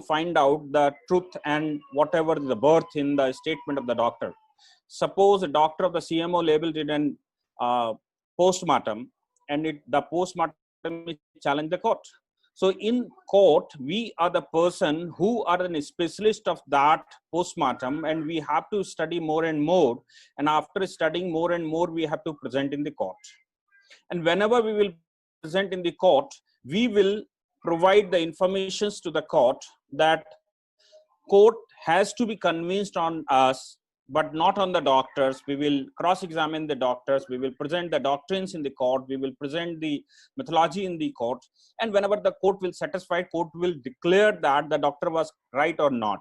find out the truth and whatever the birth in the statement of the doctor. Suppose a doctor of the CMO label did an postmortem, and the postmortem is challenged the court. So in court, we are the person who are a specialist of that postmortem, and we have to study more and more. And after studying more and more, we have to present in the court. And whenever we will present in the court, we will provide the informations to the court that court has to be convinced on us, but not on the doctors. We will cross-examine the doctors. We will present the doctrines in the court. We will present the methodology in the court. And whenever the court will satisfy, court will declare that the doctor was right or not.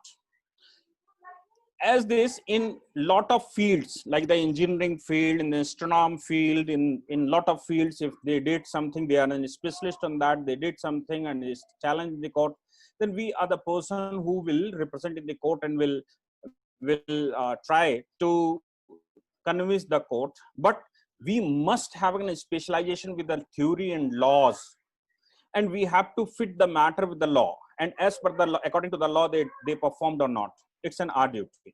As this in lot of fields, like the engineering field, in the astronomy field, in lot of fields, if they did something, they are a specialist on that, they did something and is challenged in the court, then we are the person who will represent in the court and will try to convince the court. But we must have a specialization with the theory and laws, and we have to fit the matter with the law. And as per the law, according to the law, they performed or not. It's an our duty.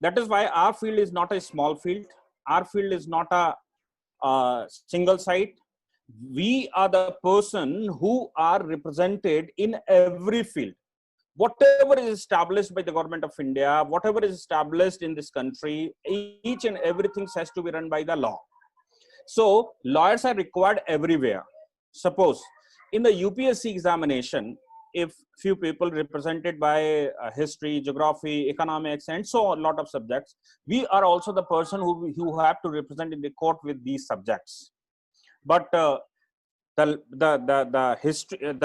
That is why our field is not a small field. Our field is not a single site. We are the person who are represented in every field. Whatever is established by the government of India, whatever is established in this country, each and everything has to be run by the law. So lawyers are required everywhere. Suppose in the UPSC examination, if few people represented by history, geography, economics, and so on, a lot of subjects, we are also the person who have to represent in the court with these subjects. But the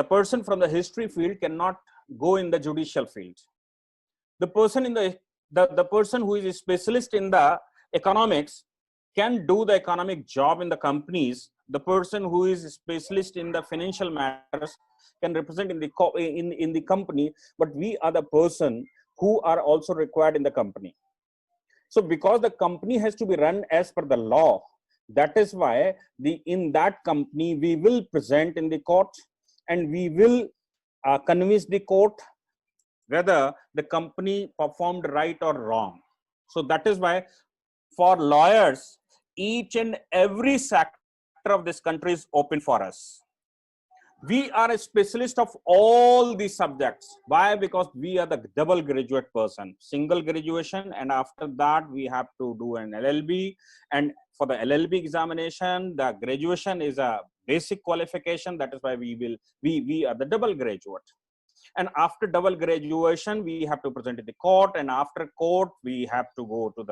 person from the history field cannot go in the judicial field. The person in the person who is a specialist in the economics can do the economic job in the companies. The person who is a specialist in the financial matters can represent in the company, but we are the person who are also required in the company. So because the company has to be run as per the law, that is why in that company we will present in the court, and we will convince the court whether the company performed right or wrong. So that is why for lawyers, each and every sector of this country is open for us. We are a specialist of all these subjects. Why? Because we are the double graduate person, single graduation, and after that we have to do an LLB. And for the LLB examination, the graduation is a basic qualification. That is why we are the double graduate. And after double graduation, we have to present in the court, and after court we have to go to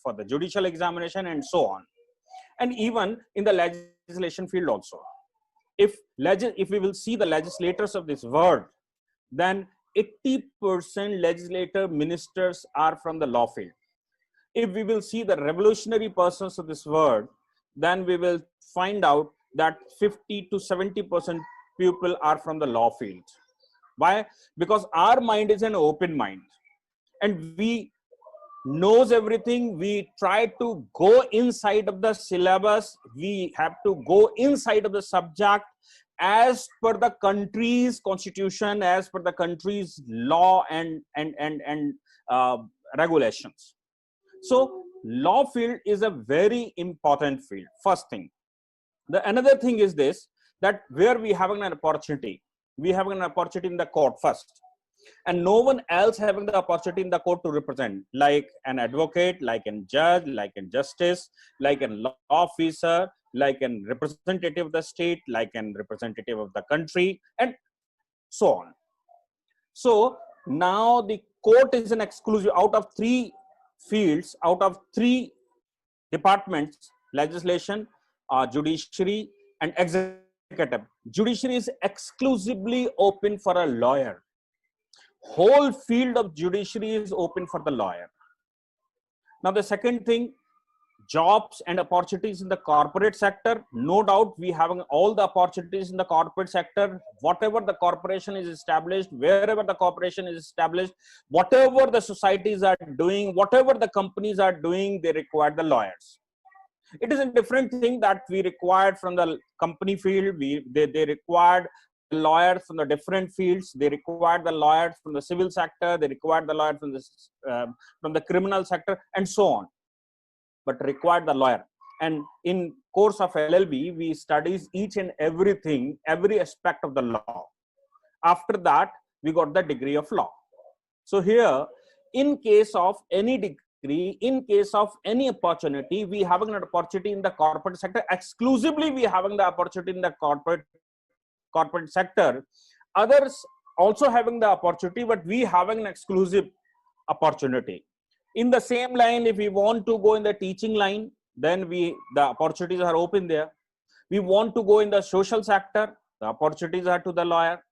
for the judicial examination, and so on. And even in the legislation field also, if we will see the legislators of this world, then 80% legislator ministers are from the law field. If we will see the revolutionary persons of this world, then we will find out that 50 to 70% people are from the law field. Why? Because our mind is an open mind, and we knows everything. We try to go inside of the syllabus. We have to go inside of the subject as per the country's constitution, as per the country's law and regulations. So law field is a very important field. First thing. The another thing is this, that where we have an opportunity, we have an opportunity in the court first, and no one else having the opportunity in the court to represent, like an advocate, like a judge, like a justice, like a law officer, like a representative of the state, like a representative of the country, and so on. So now the court is an exclusive out of 3 fields, out of 3 departments: legislation, judiciary, and executive. Judiciary is exclusively open for a lawyer. Whole field of judiciary is open for the lawyer. Now the second thing, jobs and opportunities in the corporate sector. No doubt we have all the opportunities in the corporate sector. Whatever the corporation is established, wherever the corporation is established, whatever the societies are doing, whatever the companies are doing, they require the lawyers. It is a different thing that we required from the company field. They required lawyers from the different fields. They required the lawyers from the civil sector. They required the lawyers from the criminal sector, and so on. But required the lawyer. And in course of LLB, we studies each and everything, every aspect of the law. After that, we got the degree of law. So here, in case of any degree, in case of any opportunity, we having an opportunity in the corporate sector. Exclusively, we having the opportunity in the corporate sector. Others also having the opportunity, but we having an exclusive opportunity. In the same line, if we want to go in the teaching line, then the opportunities are open there. We want to go in the social sector, the opportunities are to the lawyer.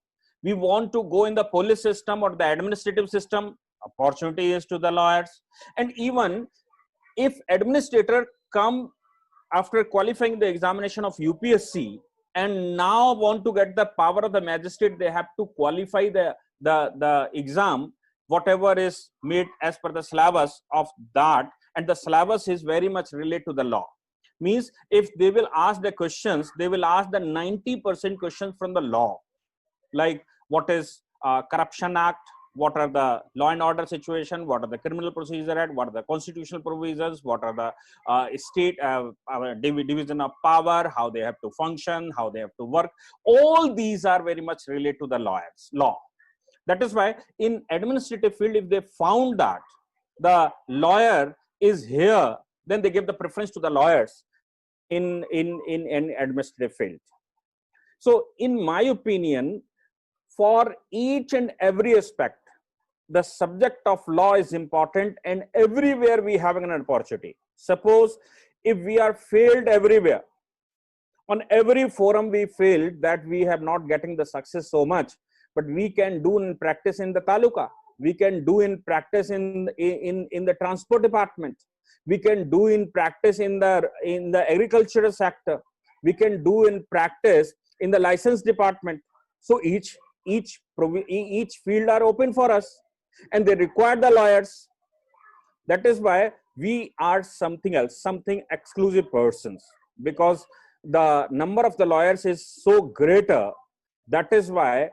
We want to go in the police system or the administrative system, opportunity is to the lawyers. And even if administrator come after qualifying the examination of UPSC and now want to get the power of the magistrate, they have to qualify the exam, whatever is made as per the syllabus of that, and the syllabus is very much related to the law. Means if they will ask the questions, they will ask the 90% questions from the law, like what is Corruption Act, what are the law and order situation, what are the criminal procedure act, what are the constitutional provisions, what are the state division of power, how they have to function, how they have to work. All these are very much related to the law. That is why in administrative field, if they found that the lawyer is here, then they give the preference to the lawyers in an administrative field. So in my opinion, for each and every aspect, the subject of law is important, and everywhere we having an opportunity. Suppose if we are failed everywhere, on every forum we failed, that we have not getting the success so much, but we can do in practice in the taluka, we can do in practice in the transport department, we can do in practice in the agricultural sector, we can do in practice in the license department. So each field are open for us, and they require the lawyers. That is why we are something else, something exclusive persons, because the number of the lawyers is so greater. That is why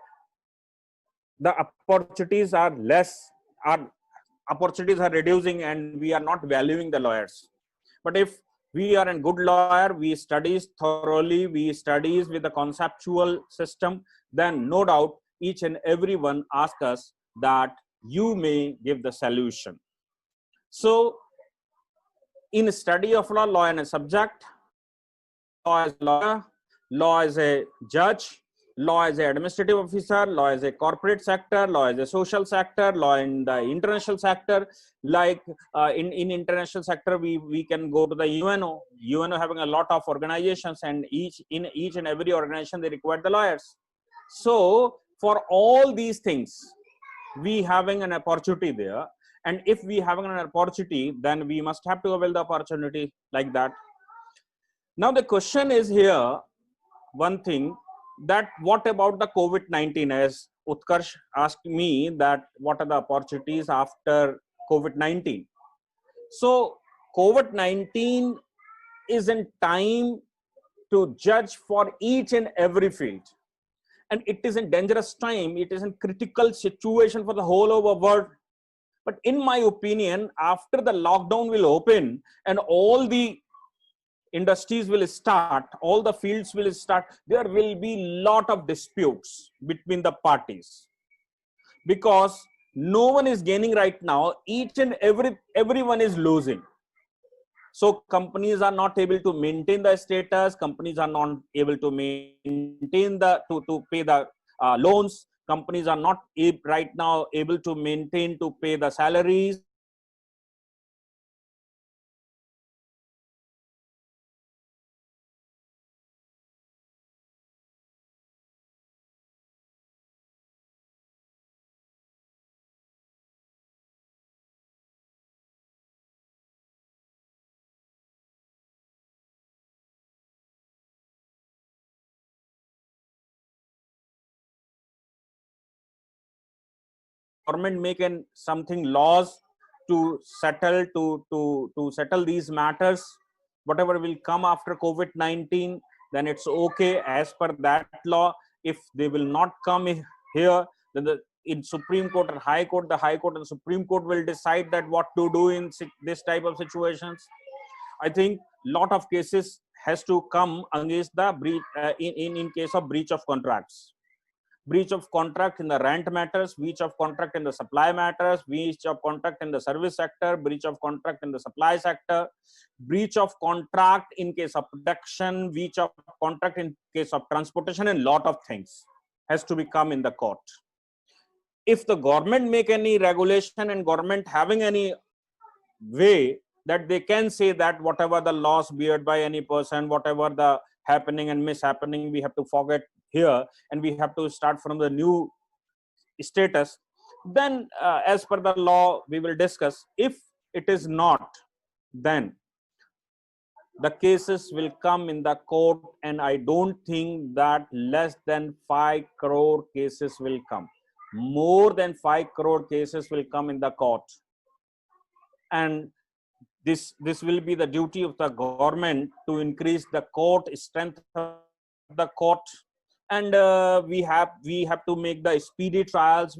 the opportunities are less, our opportunities are reducing, and we are not valuing the lawyers. But if we are a good lawyer, we studies thoroughly, we studies with the conceptual system, then no doubt each and everyone ask us that you may give the solution. So in study of law and a subject, law as lawyer, law as a judge, law as an administrative officer, law as a corporate sector, law as a social sector, law in the international sector. Like in international sector, we can go to the UNO having a lot of organizations, and in each and every organization they require the lawyers. So for all these things, we having an opportunity there, and if we having an opportunity, then we must have to avail the opportunity like that. Now the question is here, one thing, that what about the COVID-19? As Utkarsh asked me that what are the opportunities after COVID-19? So COVID-19 is in time to judge for each and every field, and it is a dangerous time, it is a critical situation for the whole of the world. But in my opinion, after the lockdown will open and all the industries will start, all the fields will start, there will be lot of disputes between the parties, because no one is gaining right now, each and everyone is losing. So companies are not able to maintain the status, companies are not able to maintain to pay the loans, companies are not right now able to maintain to pay the salaries. Government making something laws to settle to settle these matters, whatever will come after COVID-19, then it's okay as per that law. if they will not come here, then in Supreme Court or High Court, the High Court and the Supreme Court will decide that what to do in this type of situations. I think lot of cases has to come against the breach in case of breach of contracts. Breach of contract in the rent matters, breach of contract in the supply matters, breach of contract in the service sector, breach of contract in the supply sector, breach of contract in case of production, breach of contract in case of transportation, and lot of things has to become in the court. If the government make any regulation and government having any way that they can say that whatever the loss beared by any person, whatever the happening and mishappening, we have to forget here and we have to start from the new status, then as per the law we will discuss. If it is not, then the cases will come in the court, and I don't think that less than 5 crore cases will come. More than 5 crore cases will come in the court, and this will be the duty of the government to increase the court strength of the court, and we have to make the speedy trials.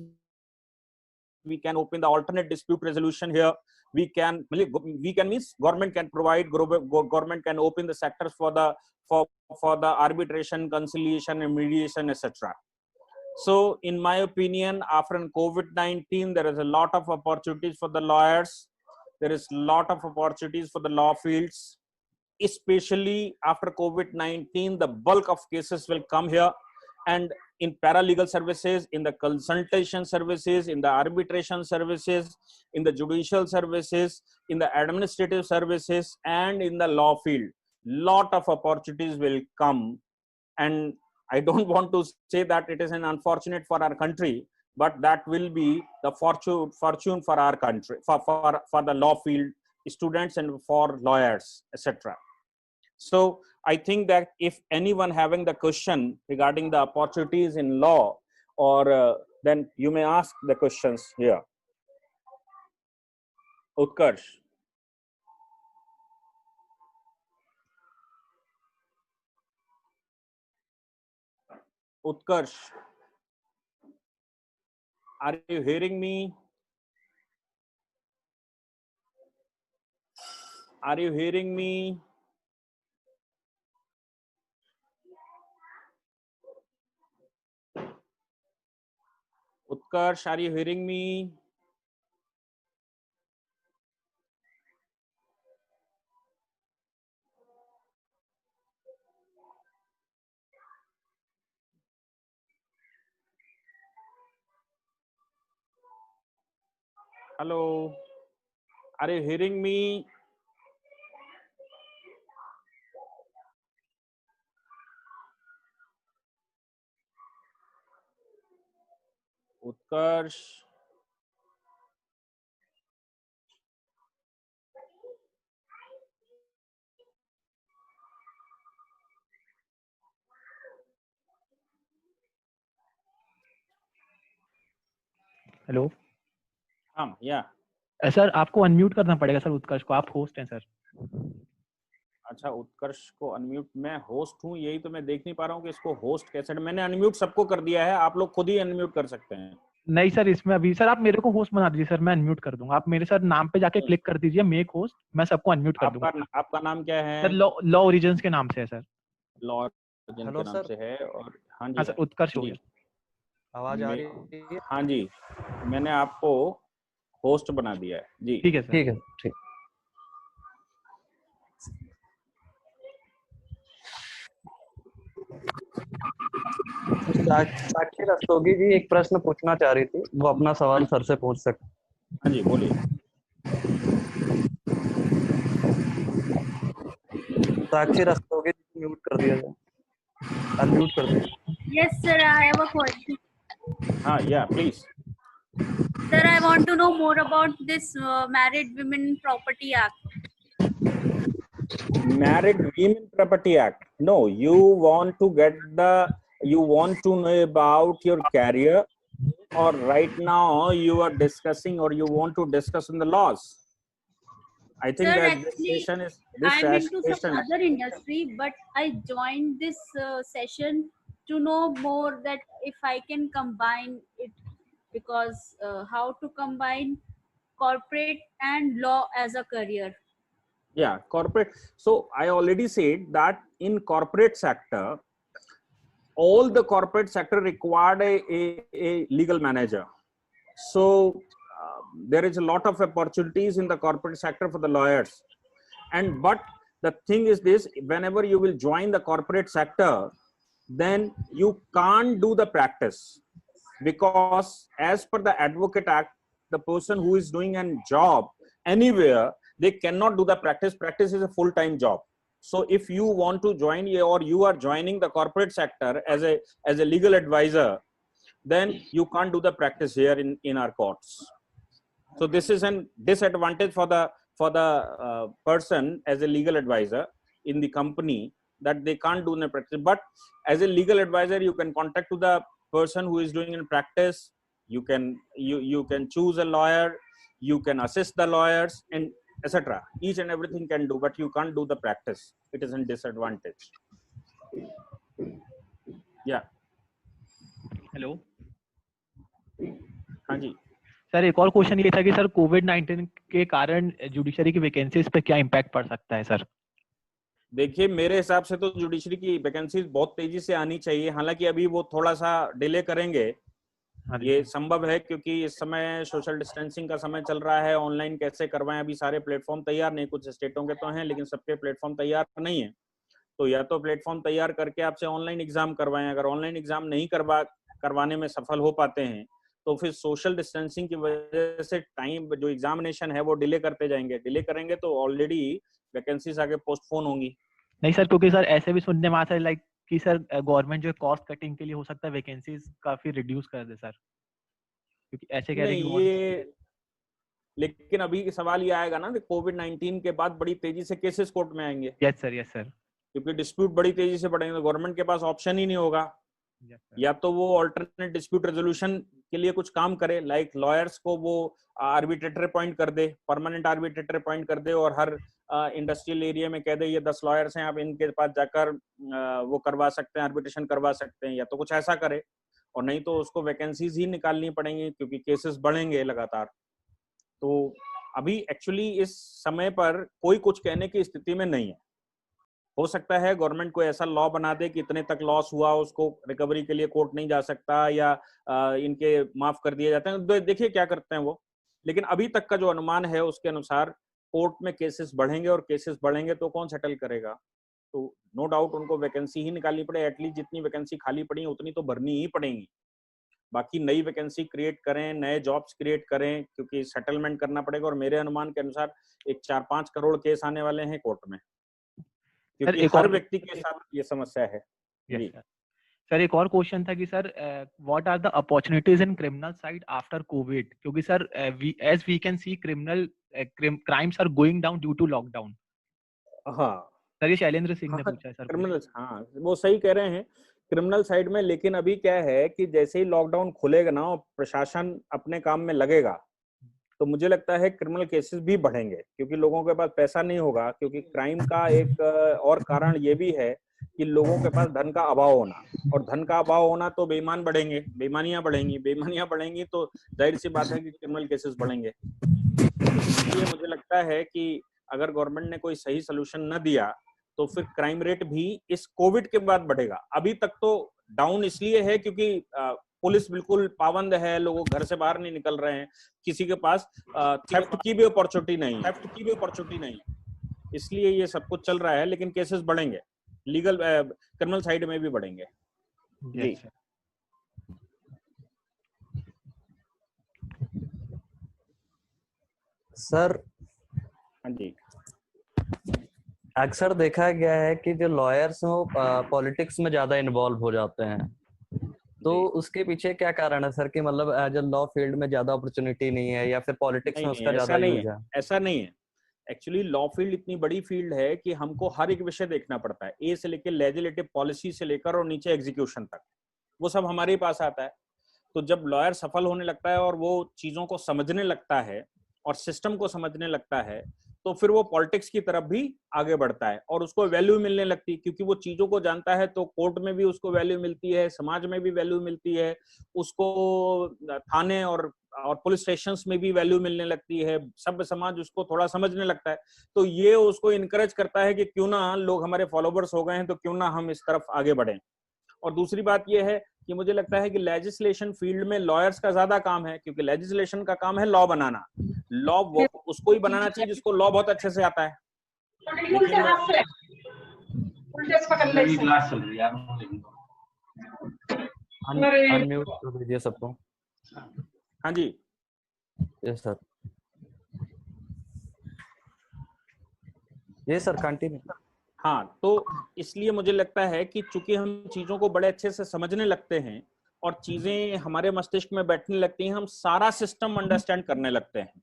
We can open the alternate dispute resolution here. We can means government can provide, government can open the sectors for the arbitration, conciliation, and mediation, etc. So in my opinion, after COVID-19, there is a lot of opportunities for the lawyers. There is a lot of opportunities for the law fields, especially after COVID-19. The bulk of cases will come here, and in paralegal services, in the consultation services, in the arbitration services, in the judicial services, in the administrative services, and in the law field, lot of opportunities will come. And I don't want to say that it is an unfortunate for our country, but that will be the fortune for our country, for the law field students and for lawyers, etc. So I think that if anyone having the question regarding the opportunities in law, or then you may ask the questions here. Utkarsh. Utkarsh, are you hearing me? Are you hearing me? Utkarsh, are you hearing me? Hello, are you hearing me? Utkarsh. Hello हाँ, या sir आपको unmute करना पड़ेगा sir उत्कर्ष को, आप host हैं sir. अच्छा, उत्कर्ष को अनम्यूट, मैं होस्ट हूँ, यही तो मैं देख नहीं पा रहा हूँ कि इसको होस्ट कैसे। मैंने अनम्यूट सबको कर दिया है, आप लोग खुद ही अनम्यूट कर सकते हैं। नहीं सर, इसमें अभी सर आप मेरे को होस्ट बना दीजिए सर, मैं अनम्यूट कर दूंगा। आप मेरे सर नाम पे जाके क्लिक कर दीजिए मेक होस्ट, मैं सबको अनम्यूट कर दूंगा। आपका नाम क्या है? सर लॉ ओरिजिन्स के नाम से है सर। लॉ ओरिजिन के नाम से है। और हाँ जी, हाँ सर, उत्कर्ष आवाज आ रही है? हाँ जी, मैंने आपको होस्ट बना दिया है जी। ठीक है सर, ठीक है, ठीक। साक्षी रस्तोगी जी एक प्रश्न पूछना चाह रही थी, वो अपना सवाल सर से पूछ सकते। हाँ जी, बोलिए। साक्षी रस्तोगी जी म्यूट कर दिया जाए, अनम्यूट कर दिया। Yes sir, I have a question. हाँ, yeah, please. Sir, I want to know more about this Married Women Property Act. Married Women Property Act. No, you want to know about your career, or right now you are discussing, or you want to discuss on the laws? I think sir, that this session is I'm into some other industry, but I joined this session to know more that if I can combine it, because how to combine corporate and law as a career. Yeah, corporate. So I already said that in corporate sector, all the corporate sector required a legal manager. So there is a lot of opportunities in the corporate sector for the lawyers. And but the thing is this: whenever you will join the corporate sector, then you can't do the practice, because as per the Advocate Act, the person who is doing a job anywhere, they cannot do the practice. Practice is a full-time job. So if you want to join, or you are joining the corporate sector as a legal advisor, then you can't do the practice here in our courts. So this is a disadvantage for the person as a legal advisor in the company, that they can't do in practice. But as a legal advisor, you can contact to the person who is doing in practice. You can choose a lawyer, you can assist the lawyers, and etc. Each and everything can do, but you can't do the practice. It is a disadvantage. Yeah. Hello हाँ जी. Sir, एक और question ये था कि sir कोविड-19 के कारण judiciary की vacancies पे क्या इम्पैक्ट पड़ सकता है सर? देखिए, मेरे हिसाब से तो जुडिशरी की वैकेंसीज बहुत तेजी से आनी चाहिए. हालांकि अभी वो थोड़ा सा डिले करेंगे, ये संभव है, क्योंकि इस समय सोशल डिस्टेंसिंग का समय चल रहा है. ऑनलाइन कैसे करवाएं, अभी सारे प्लेटफॉर्म तैयार नहीं. कुछ स्टेटों के तो हैं, लेकिन सबके प्लेटफॉर्म तैयार नहीं है. तो या तो प्लेटफॉर्म तैयार करके आपसे ऑनलाइन एग्जाम करवाएं. अगर ऑनलाइन एग्जाम नहीं करवाने में सफल हो पाते हैं, तो फिर सोशल डिस्टेंसिंग की वजह से टाइम, जो एग्जामिनेशन है, वो डिले करते जाएंगे. डिले करेंगे तो ऑलरेडी वैकेंसीज आगे पोस्टपोन होंगी. नहीं सर, क्योंकि सर ऐसे भी सुनने में आता है लाइक कि सर गवर्नमेंट जो कॉस्ट कटिंग के लिए हो सकता है वैकेंसीज काफी रिड्यूस कर दे सर, क्योंकि ऐसे कह रहे हैं नहीं, ये लेकिन अभी सवाल ये आएगा ना कि कोविड-19 के बाद बड़ी तेजी से केसेस कोर्ट में आएंगे. Yes sir. क्योंकि डिस्प्यूट बड़ी तेजी से बढ़ेंगे. गवर्नमेंट के पास ऑप्शन ही नहीं होगा. या तो वो अल्टरनेट डिस्प्यूट रेजोल्यूशन के लिए कुछ काम करे, लाइक लॉयर्स को वो आर्बिट्रेटर अपॉइंट कर दे, परमानेंट आर्बिट्रेटर अपॉइंट कर दे, और हर इंडस्ट्रियल एरिया में कह दे ये 10 लॉयर्स हैं, आप इनके पास जाकर वो करवा सकते हैं, आर्बिट्रेशन करवा सकते हैं. या तो कुछ ऐसा करे, और नहीं तो उसको वैकेंसीज ही निकालनी पड़ेंगी, क्योंकि केसेस बढ़ेंगे लगातार. तो अभी एक्चुअली इस समय पर कोई कुछ कहने की स्थिति में नहीं है. हो सकता है गवर्नमेंट को ऐसा लॉ बना दे कि इतने तक लॉस हुआ, उसको रिकवरी के लिए कोर्ट नहीं जा सकता, या इनके माफ कर दिए जाते हैं. देखिए क्या करते हैं वो. लेकिन अभी तक का जो अनुमान है, उसके अनुसार कोर्ट में केसेस बढ़ेंगे, और केसेस बढ़ेंगे तो कौन सेटल करेगा. तो नो डाउट उनको वैकेंसी ही निकालनी पड़े. एटलीस्ट जितनी वैकेंसी खाली पड़ी है उतनी तो भरनी ही पड़ेंगी. बाकी नई वैकेंसी क्रिएट करें, नए जॉब्स क्रिएट करें, क्योंकि सेटलमेंट करना पड़ेगा. और मेरे अनुमान के अनुसार एक 4-5 करोड़ केस आने वाले हैं कोर्ट में, क्योंकि हर व्यक्ति के साथ ये समस्या है. जी सर, एक और क्वेश्चन था कि sir what are the opportunities in criminal side after Covid, क्योंकि sir as we can see crimes are going down due to lockdown. हाँ सर, ये शैलेंद्र सिंह ने पूछा है सर. क्रिमिनल, हाँ वो सही कह रहे हैं क्रिमिनल साइड में. लेकिन अभी क्या है कि जैसे ही लॉकडाउन खुलेगा ना, प्रशासन अपने काम में लगेगा, तो मुझे लगता है क्रिमिनल केसेस भी बढ़ेंगे, क्योंकि लोगों के पास पैसा नहीं होगा. क्योंकि क्राइम का एक और कारण ये भी है कि लोगों के पास धन का अभाव होना, और धन का अभाव होना तो बेईमान बढ़ेंगे, बेईमानियां बढ़ेंगी, तो जाहिर सी बात है कि क्रिमिनल केसेस बढ़ेंगे. इसलिए मुझे लगता है कि अगर गवर्नमेंट ने कोई सही सोल्यूशन न दिया, तो फिर क्राइम रेट भी इस कोविड के बाद बढ़ेगा. अभी तक तो डाउन इसलिए है क्योंकि पुलिस बिल्कुल पाबंद है, लोग घर से बाहर नहीं निकल रहे हैं, किसी के पास थेफ्ट की भी अपॉर्चुनिटी नहीं, इसलिए ये सब कुछ चल रहा है. लेकिन केसेस बढ़ेंगे, लीगल क्रिमिनल साइड में भी बढ़ेंगे. जी सर. हाँ जी. अक्सर देखा गया है कि जो लॉयर्स हैं वो पॉलिटिक्स में ज्यादा इन्वॉल्व हो जाते हैं, तो उसके पीछे क्या कारण है सर? कि मतलब एज अ लॉ फील्ड में ज्यादा अपॉर्चुनिटी नहीं है, या फिर पॉलिटिक्स में उसका ज्यादा यूज है? ऐसा नहीं है. एक्चुअली लॉ फील्ड इतनी बड़ी फील्ड है कि हमको हर एक विषय देखना पड़ता है, ए से लेकर लेजिस्लेटिव पॉलिसी से लेकर और नीचे एग्जीक्यूशन तक, वो सब हमारे पास आता है. तो जब लॉयर सफल होने लगता है और वो चीजों को समझने लगता है और सिस्टम को समझने लगता है, तो फिर वो पॉलिटिक्स की तरफ भी आगे बढ़ता है और उसको वैल्यू मिलने लगती है, क्योंकि वो चीजों को जानता है। तो कोर्ट में भी उसको वैल्यू मिलती है, समाज में भी वैल्यू मिलती है, उसको थाने और पुलिस स्टेशंस में भी वैल्यू मिलने लगती है, सभ्य समाज उसको थोड़ा समझने लगता है। तो ये उसको इनकरेज करता है कि क्यों ना लोग हमारे फॉलोवर्स हो गए हैं, तो क्यों ना हम इस तरफ आगे बढ़ें। और दूसरी बात यह है कि मुझे लगता है कि लेजिस्लेशन फील्ड में लॉयर्स का ज्यादा काम है, क्योंकि लेजिस्लेशन का काम है लॉ बनाना। लॉ वो उसको ही बनाना चाहिए जिसको लॉ बहुत अच्छे से आता है। अनम्यूट कर दीजिए सबको। हाँ जी, यस सर, ये सर कंटिन्यू। हाँ, तो इसलिए मुझे लगता है कि चूंकि हम चीजों को बड़े अच्छे से समझने लगते हैं और चीजें हमारे मस्तिष्क में बैठने लगती हैं, हम सारा सिस्टम अंडरस्टैंड करने लगते हैं,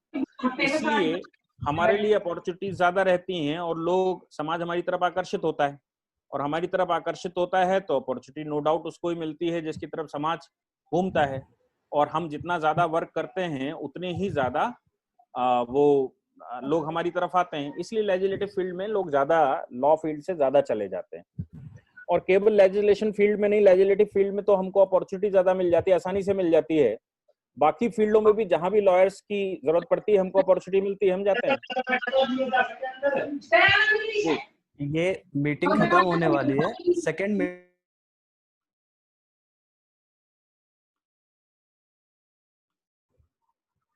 इसलिए हमारे लिए अपॉर्चुनिटीज ज्यादा रहती हैं और लोग, समाज हमारी तरफ आकर्षित होता है। और हमारी तरफ आकर्षित होता है तो अपॉर्चुनिटी नो डाउट उसको ही मिलती है जिसकी तरफ समाज घूमता है। और हम जितना ज्यादा वर्क करते हैं उतने ही ज्यादा लोग हमारी तरफ आते हैं। इसलिए लेजिस्लेटिव फील्ड में लोग ज्यादा लॉ फील्ड से ज्यादा चले जाते हैं। और केवल लेजिस्लेशन फील्ड में नहीं, लेजिस्लेटिव फील्ड में तो हमको अपॉर्चुनिटी ज्यादा मिल जाती है, आसानी से मिल जाती है। बाकी फील्डों में भी जहां भी लॉयर्स की जरूरत पड़ती है, हमको अपॉर्चुनिटी मिलती है, हम जाते हैं। ये मीटिंग खत्म होने वाली है, सेकंड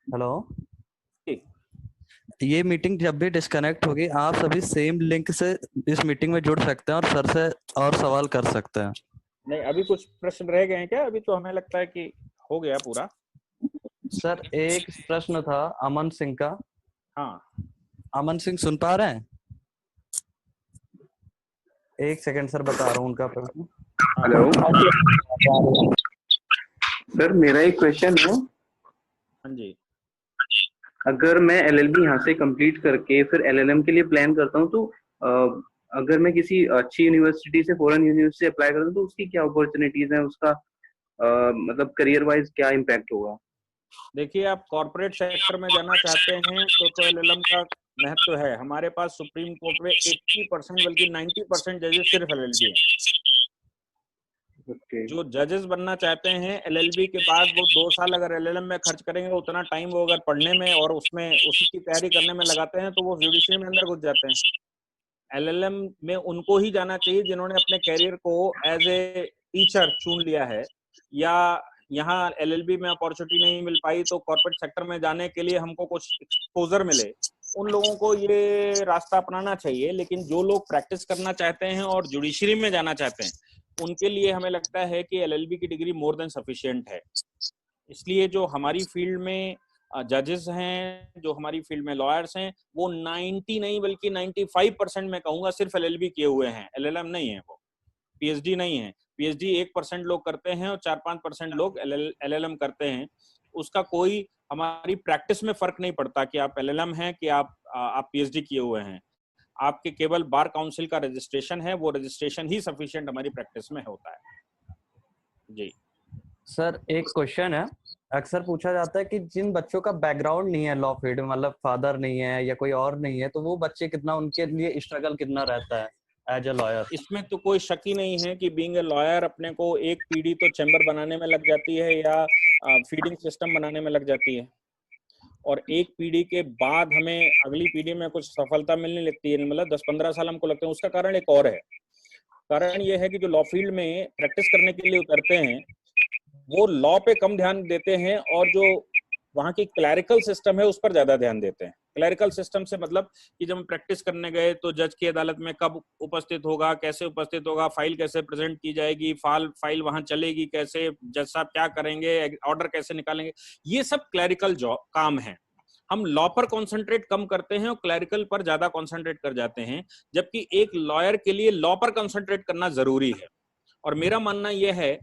हेलो, ये मीटिंग जब भी डिस्कनेक्ट होगी आप सभी सेम लिंक से इस मीटिंग में जुड़ सकते हैं और सर से और सवाल कर सकते हैं। नहीं, अभी कुछ प्रश्न रह गए हैं क्या? अभी तो हमें लगता है कि हो गया पूरा। सर एक प्रश्न था अमन सिंह का। हाँ, अमन सिंह सुन पा रहे हैं? एक सेकंड सर, बता रहा हूँ उनका प्रश्न। हेलो सर, मेरा एक क्वेश्चन है। हाँ जी। अगर मैं एलएलबी यहाँ से कंप्लीट करके फिर एलएलएम के लिए प्लान करता हूँ, तो अगर मैं किसी अच्छी यूनिवर्सिटी से, फॉरेन यूनिवर्सिटी से अप्लाई करता हूँ, तो उसकी क्या अपॉर्चुनिटीज हैं, उसका मतलब करियर वाइज क्या इम्पैक्ट होगा? देखिए, आप कॉर्पोरेट सेक्टर में जाना चाहते हैं तो एलएलएम का महत्व है। हमारे पास सुप्रीम कोर्ट में 80% बल्कि 90% जजेस सिर्फ एलएलबी हैं। जो जजेस बनना चाहते हैं एलएलबी के बाद, वो 2 साल अगर एलएलएम में खर्च करेंगे, उतना टाइम वो अगर पढ़ने में और उसमें उसी की तैयारी करने में लगाते हैं, तो वो जुडिशरी में अंदर घुस जाते हैं। एलएलएम में उनको ही जाना चाहिए जिन्होंने अपने कैरियर को एज ए टीचर चुन लिया है, या यहाँ एलएलबी में अपॉर्चुनिटी नहीं मिल पाई तो कॉर्पोरेट सेक्टर में जाने के लिए हमको कुछ एक्सपोजर मिले, उन लोगों को ये रास्ता अपनाना चाहिए। लेकिन जो लोग प्रैक्टिस करना चाहते हैं और जुडिशरी में जाना चाहते हैं, उनके लिए हमें लगता है कि एलएलबी की डिग्री मोर देन सफिशिएंट है। इसलिए जो हमारी फील्ड में जजेस हैं, जो हमारी फील्ड में लॉयर्स हैं, वो 90 नहीं बल्कि 95% मैं कहूंगा सिर्फ एलएलबी किए हुए हैं, एलएलएम नहीं है, वो पीएचडी नहीं है। पीएचडी 1% लोग करते हैं और 4-5% लोग एलएलएम करते हैं। उसका कोई हमारी प्रैक्टिस में फर्क नहीं पड़ता कि आप एलएलएम हैं कि आप पीएचडी किए हुए हैं। आपके केवल बार काउंसिल का रजिस्ट्रेशन है, वो रजिस्ट्रेशन ही सफिशिएंट हमारी प्रैक्टिस में होता है। जी सर एक क्वेश्चन है, अक्सर पूछा जाता है कि जिन बच्चों का बैकग्राउंड नहीं है लॉ फील्ड में, मतलब फादर नहीं है या कोई और नहीं है, तो वो बच्चे कितना, उनके लिए स्ट्रगल कितना रहता है एज ए लॉयर? इसमें तो कोई शक ही नहीं है कि बीइंग ए लॉयर अपने को एक पीढ़ी तो चैम्बर बनाने में लग जाती है या फीडिंग सिस्टम बनाने में लग जाती है, और एक पीढ़ी के बाद हमें अगली पीढ़ी में कुछ सफलता मिलने लगती है, मतलब 10-15 साल हमको लगते हैं। उसका कारण एक और है। कारण ये है कि जो लॉ फील्ड में प्रैक्टिस करने के लिए उतरते हैं, वो लॉ पे कम ध्यान देते हैं और जो वहाँ की क्लैरिकल सिस्टम है उस पर ज्यादा ध्यान देते हैं। क्लैरिकल सिस्टम से मतलब कि जब हम प्रैक्टिस करने गए तो जज की अदालत में कब उपस्थित होगा, कैसे उपस्थित होगा, फाइल कैसे प्रेजेंट की जाएगी, फाइल वहां चलेगी कैसे, जज साहब क्या करेंगे, ऑर्डर कैसे निकालेंगे, ये सब क्लैरिकल काम है। हम लॉ पर कॉन्सेंट्रेट कम करते हैं और क्लैरिकल पर ज्यादा कॉन्सेंट्रेट कर जाते हैं, जबकि एक लॉयर के लिए लॉ पर कॉन्सेंट्रेट करना जरूरी है। और मेरा मानना यह है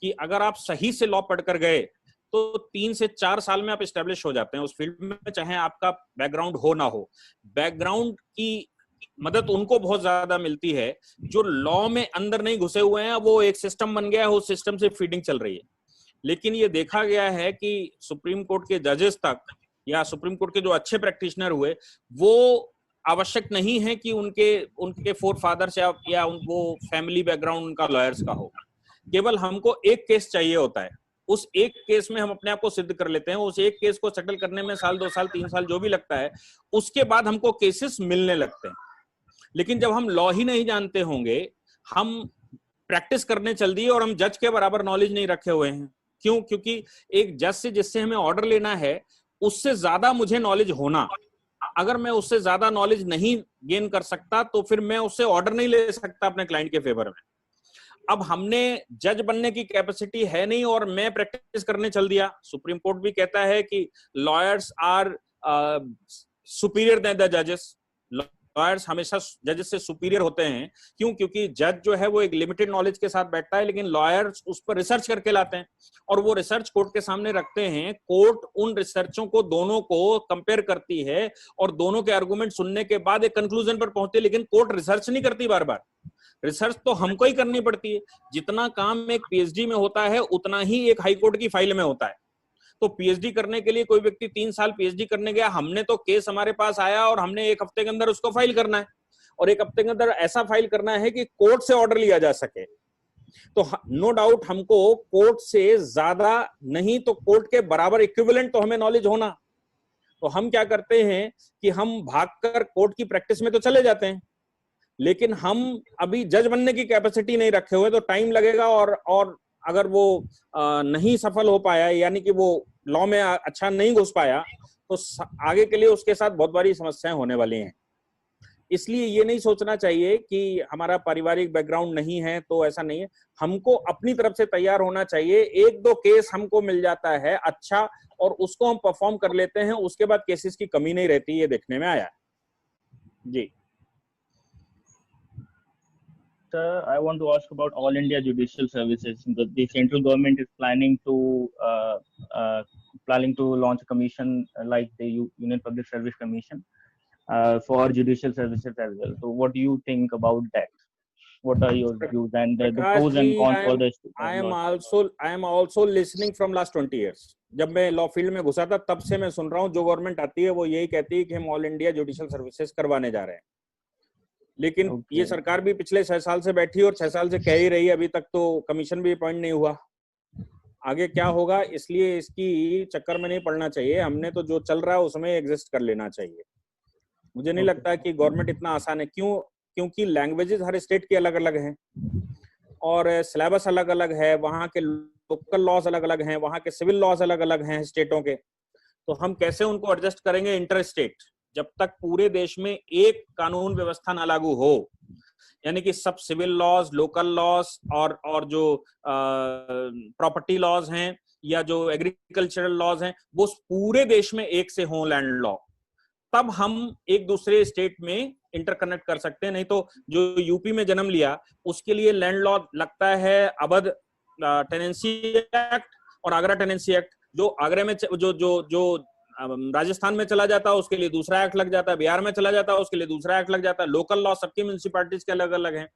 कि अगर आप सही से लॉ पढ़कर गए तो 3 से 4 साल में आप एस्टेब्लिश हो जाते हैं उस फील्ड में, चाहे आपका बैकग्राउंड हो ना हो। बैकग्राउंड की मदद उनको बहुत ज्यादा मिलती है जो लॉ में अंदर नहीं घुसे हुए हैं, वो एक सिस्टम बन गया है, उस सिस्टम से फीडिंग चल रही है। लेकिन ये देखा गया है कि सुप्रीम कोर्ट के जजेस तक या सुप्रीम कोर्ट के जो अच्छे प्रैक्टिशनर हुए, वो आवश्यक नहीं है कि उनके फोर फादर्स या वो फैमिली बैकग्राउंड उनका लॉयर्स का हो। केवल हमको एक केस चाहिए होता है, उस एक केस में हम अपने आप को सिद्ध कर लेते हैं। उस एक केस को सेटल करने में साल 2 साल 3 साल जो भी लगता है, उसके बाद हमको केसेस मिलने लगते हैं। लेकिन जब हम लॉ ही नहीं जानते होंगे, हम प्रैक्टिस करने चल दिए और हम जज के बराबर नॉलेज नहीं रखे हुए हैं। क्यों? क्योंकि एक जज से जिससे हमें ऑर्डर लेना है, उससे ज्यादा मुझे नॉलेज होना। अगर मैं उससे ज्यादा नॉलेज नहीं गेन कर सकता, तो फिर मैं उससे ऑर्डर नहीं ले सकता अपने क्लाइंट के फेवर में। अब हमने जज बनने की कैपेसिटी है नहीं और मैं प्रैक्टिस करने चल दिया। सुप्रीम कोर्ट भी कहता है कि lawyers are superior than the जजेस। लॉयर्स हमेशा जजेस से सुपीरियर होते हैं। क्यों? क्योंकि जज जो है वो एक लिमिटेड नॉलेज के साथ बैठता है, लेकिन लॉयर्स उस पर रिसर्च करके लाते हैं और वो रिसर्च कोर्ट के सामने रखते हैं। कोर्ट उन रिसर्चों को दोनों को कंपेयर करती है और दोनों के आर्गुमेंट सुनने के बाद एक कंक्लूजन पर पहुंचती है। लेकिन कोर्ट रिसर्च नहीं करती बार बार, रिसर्च तो हमको ही करनी पड़ती है। जितना काम एक पीएचडी में होता है, उतना ही एक हाई कोर्ट की फाइल में होता है। तो पीएचडी करने के लिए कोई व्यक्ति 3 साल पीएचडी करने गया, हमने तो केस हमारे पास आया और हमने 1 हफ्ते के अंदर उसको फाइल करना है, और 1 हफ्ते के अंदर ऐसा फाइल करना है कि कोर्ट से ऑर्डर लिया जा सके। तो नो डाउट हमको कोर्ट से ज्यादा नहीं तो कोर्ट के बराबर इक्विवेलेंट तो हमें नॉलेज होना। तो हम क्या करते हैं कि हम भागकर कोर्ट की प्रैक्टिस में तो चले जाते हैं, लेकिन हम अभी जज बनने की कैपेसिटी नहीं रखे हुए, तो टाइम लगेगा। और अगर वो नहीं सफल हो पाया, यानी कि वो लॉ में अच्छा नहीं घुस पाया, तो आगे के लिए उसके साथ बहुत बड़ी समस्याएं होने वाली हैं। इसलिए ये नहीं सोचना चाहिए कि हमारा पारिवारिक बैकग्राउंड नहीं है तो ऐसा नहीं है। हमको अपनी तरफ से तैयार होना चाहिए। 1-2 केस हमको मिल जाता है अच्छा, और उसको हम परफॉर्म कर लेते हैं, उसके बाद केसेस की कमी नहीं रहती, ये देखने में आया जी। I want to ask about All India Judicial Services. The central government is planning to launch a commission like the Union Public Service Commission for judicial services as well. So, what do you think about that? What are your views and the pros and cons for the? I am also listening from last 20 years. जब मैं law field में घुसा था, तब से मैं सुन रहा हूँ, जो गवर्नमेंट आती है वो यही कहती है कि हम ऑल इंडिया जुडिशियल सर्विसेज करवाने जा रहे हैं। लेकिन ये सरकार भी पिछले 6 साल से बैठी और 6 साल से कह ही रही है, अभी तक तो कमीशन भी अपॉइंट नहीं हुआ। आगे क्या होगा, इसलिए इसकी चक्कर में नहीं पड़ना चाहिए। हमने तो जो चल रहा है उसमें एग्जिस्ट कर लेना चाहिए। मुझे नहीं लगता कि गवर्नमेंट इतना आसान है। क्यों? क्योंकि लैंग्वेजेस हर स्टेट की अलग अलग हैं और सिलेबस अलग अलग है, वहाँ के लोकल लॉज अलग अलग हैं, वहाँ के सिविल लॉज अलग अलग हैं स्टेटों के। तो हम कैसे उनको एडजस्ट करेंगे इंटर स्टेट, जब तक पूरे देश में एक कानून व्यवस्था ना लागू हो, यानी कि सब सिविल लॉज, लोकल लॉज और जो प्रॉपर्टी लॉज हैं या जो एग्रीकल्चरल लॉज हैं, वो पूरे देश में एक से हों लैंड लॉ, तब हम एक दूसरे स्टेट में इंटरकनेक्ट कर सकते हैं। नहीं तो जो यूपी में जन्म लिया, उसके लिए लैंड लॉ लगता है अवध टेनेंसी एक्ट और आगरा टेनेंसी एक्ट। जो आगरा में जो राजस्थान में चला जाता है उसके लिए दूसरा एक्ट लग जाता है, बिहार में चला जाता है उसके लिए दूसरा एक्ट लग जाता है। लोकल लॉ सबकी म्युनिसिपैलिटीज के अलग अलग हैं।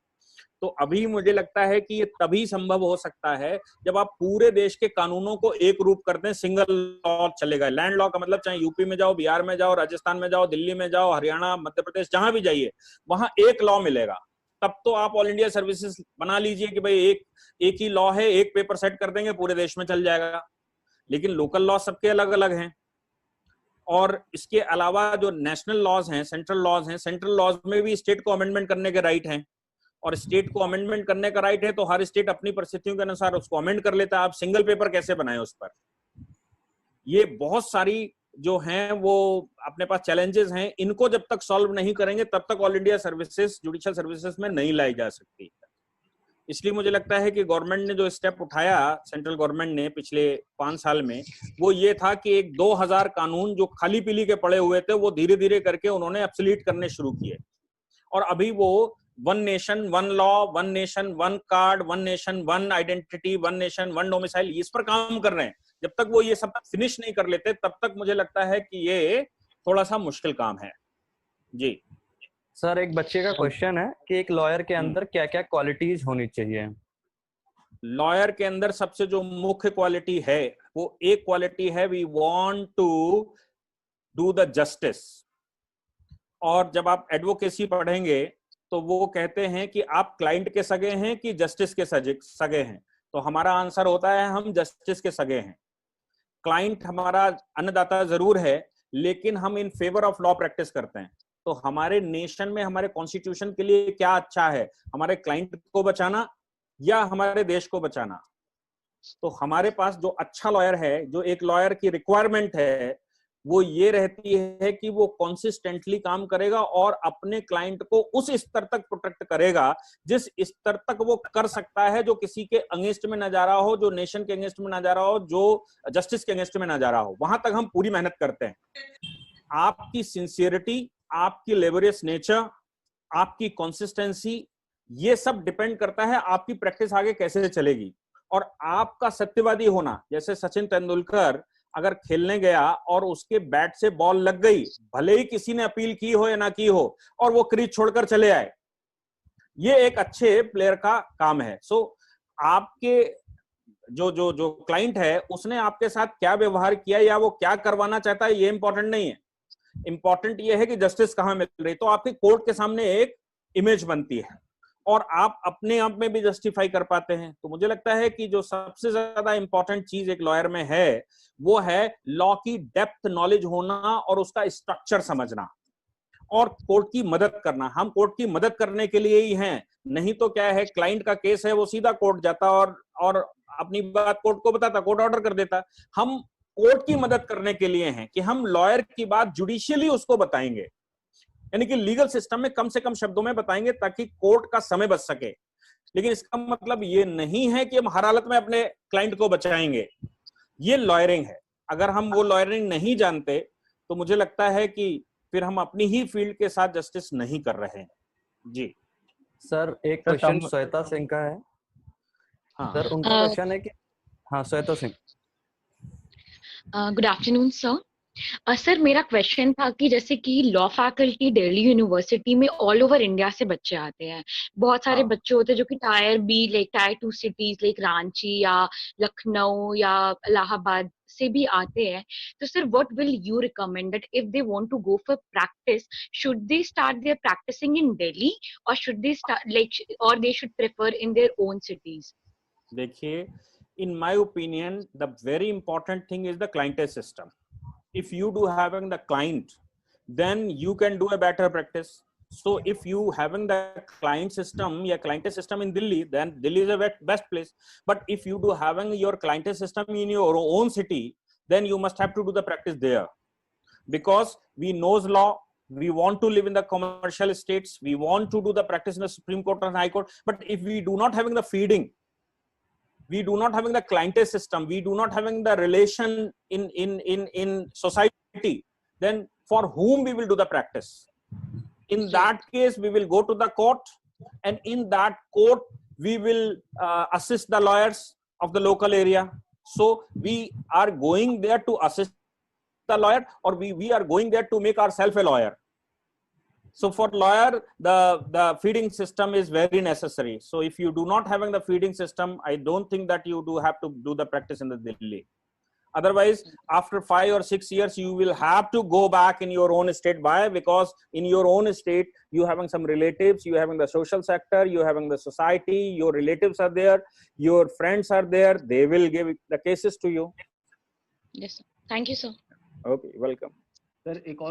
तो अभी मुझे लगता है कि ये तभी संभव हो सकता है जब आप पूरे देश के कानूनों को एक रूप करते हैं, सिंगल लॉ चलेगा। लैंड लॉ का मतलब चाहे यूपी में जाओ, बिहार में जाओ, राजस्थान में जाओ, दिल्ली में जाओ, हरियाणा, मध्य प्रदेश, जहां भी जाइए वहां एक लॉ मिलेगा। तब तो आप ऑल इंडिया सर्विसेज बना लीजिए कि भाई एक ही लॉ है, एक पेपर सेट कर देंगे, पूरे देश में चल जाएगा। लेकिन लोकल लॉ सबके अलग अलग हैं। और इसके अलावा जो नेशनल लॉज हैं, सेंट्रल लॉज हैं, सेंट्रल लॉज में भी स्टेट को अमेंडमेंट करने के राइट हैं। और स्टेट को अमेंडमेंट करने का राइट है तो हर स्टेट अपनी परिस्थितियों के अनुसार उसको अमेंड कर लेता है। आप सिंगल पेपर कैसे बनाए उस पर? ये बहुत सारी जो हैं वो अपने पास चैलेंजेस हैं। इनको जब तक सॉल्व नहीं करेंगे तब तक all India services, judicial services में नहीं लाई जा सकती। इसलिए मुझे लगता है कि गवर्नमेंट ने जो स्टेप उठाया, सेंट्रल गवर्नमेंट ने पिछले 5 साल में, वो ये था कि एक 2000 कानून जो खाली पीली के पड़े हुए थे वो धीरे धीरे करके उन्होंने एब्सोल्यूट करने शुरू किए। और अभी वो 1 nation 1 law, 1 nation 1 card, 1 nation 1 identity, 1 nation 1 domicile, इस पर काम कर रहे हैं। जब तक वो ये सब फिनिश नहीं कर लेते तब तक मुझे लगता है कि ये थोड़ा सा मुश्किल काम है जी। सर, एक बच्चे का क्वेश्चन है कि एक लॉयर के अंदर क्या क्या क्वालिटीज होनी चाहिए? लॉयर के अंदर सबसे जो मुख्य क्वालिटी है वो एक क्वालिटी है, we want to do the justice. और जब आप एडवोकेसी पढ़ेंगे तो वो कहते हैं कि आप क्लाइंट के सगे हैं कि जस्टिस के सगे हैं, तो हमारा आंसर होता है हम जस्टिस के सगे हैं। क्लाइंट हमारा अन्नदाता जरूर है, लेकिन हम in favour of law practice करते हैं। तो हमारे नेशन में हमारे कॉन्स्टिट्यूशन के लिए क्या अच्छा है, हमारे क्लाइंट को बचाना या हमारे देश को बचाना? तो हमारे पास जो अच्छा लॉयर है, जो एक लॉयर की रिक्वायरमेंट है, वो ये रहती है कि वो कंसिस्टेंटली काम करेगा और अपने क्लाइंट को उस स्तर तक प्रोटेक्ट करेगा जिस स्तर तक वो कर सकता है, जो किसी के अगेंस्ट में ना जा रहा हो, जो नेशन के अगेंस्ट में ना जा रहा हो, जो जस्टिस के अगेंस्ट में ना जा रहा हो। वहां तक हम पूरी मेहनत करते हैं। आपकी सिंसियरिटी, आपकी लेबोरियस नेचर, आपकी कंसिस्टेंसी, ये सब डिपेंड करता है आपकी प्रैक्टिस आगे कैसे चलेगी। और आपका सत्यवादी होना, जैसे सचिन तेंदुलकर अगर खेलने गया और उसके बैट से बॉल लग गई, भले ही किसी ने अपील की हो या ना की हो, और वो क्रीज छोड़कर चले आए, ये एक अच्छे प्लेयर का काम है। सो आपके जो जो जो क्लाइंट है उसने आपके साथ क्या व्यवहार किया या वो क्या करवाना चाहता है, ये इंपॉर्टेंट नहीं है। इंपॉर्टेंट ये है कि जस्टिस कहां मिल रही। तो आपकी कोर्ट के सामने एक इमेज बनती है और आप अपने आप में भी जस्टिफाई कर पाते हैं। तो मुझे लगता है कि जो सबसे ज्यादा इंपॉर्टेंट चीज एक लॉयर में है वो है लॉ की डेप्थ नॉलेज होना और उसका स्ट्रक्चर समझना और कोर्ट की मदद करना। हम कोर्ट की मदद करने के लिए ही हैं, नहीं तो क्या है, क्लाइंट का केस है, वो सीधा कोर्ट जाता और अपनी बात कोर्ट को बताता, कोर्ट ऑर्डर कर देता। हम कोर्ट की मदद करने के लिए हैं कि हम लॉयर की बात जुडिशियली उसको बताएंगे, यानी कि लीगल सिस्टम में कम से कम शब्दों में बताएंगे ताकि कोर्ट का समय बच सके। लेकिन इसका मतलब ये नहीं है कि हम हर हालत में अपने क्लाइंट को बचाएंगे। ये लॉयरिंग है। अगर हम वो लॉयरिंग नहीं जानते तो मुझे लगता है कि फिर हम अपनी ही फील्ड के साथ जस्टिस नहीं कर रहे हैं। जी सर, एक क्वेश्चन श्वेता सिंह का है। हाँ सर, उनका क्वेश्चन है कि हाँ, Shweta Singh. Good afternoon sir. Sir मेरा क्वेश्चन था कि जैसे कि लॉ फैकल्टी दिल्ली यूनिवर्सिटी में ऑल ओवर इंडिया से बच्चे आते हैं। बहुत सारे बच्चे होते हैं जो कि tier B like tier 2 cities like Ranchi या लखनऊ या इलाहाबाद से भी आते हैं। तो sir what will you recommend that if they want to go for practice, should they start their practicing in Delhi और शुड दे स्टार्ट लाइक और they should prefer in their own cities? देखिए, in my opinion the very important thing is the clientele system. If you do having the client, then you can do a better practice. So if you having the client system या clientele system in Delhi, then Delhi is the best place. But if you do having your clientele system in your own city, then you must have to do the practice there, because we knows law, we want to live in the commercial states, we want to do the practice in the Supreme Court and High Court. But if we do not having the feeding, we do not having the clientele system, we do not having the relation in society, then for whom we will do the practice? In that case we will go to the court, and in that court we will assist the lawyers of the local area. So we are going there to assist the lawyer, or we are going there to make ourselves a lawyer. So for lawyer, the feeding system is very necessary. So if you do not having the feeding system, I don't think that you do have to do the practice in the Delhi. Otherwise, after 5 or 6 years, you will have to go back in your own state. Why? Because in your own state, you having some relatives, you having the social sector, you having the society, your relatives are there, your friends are there. They will give the cases to you. Yes, sir. Thank you, sir. Okay, welcome.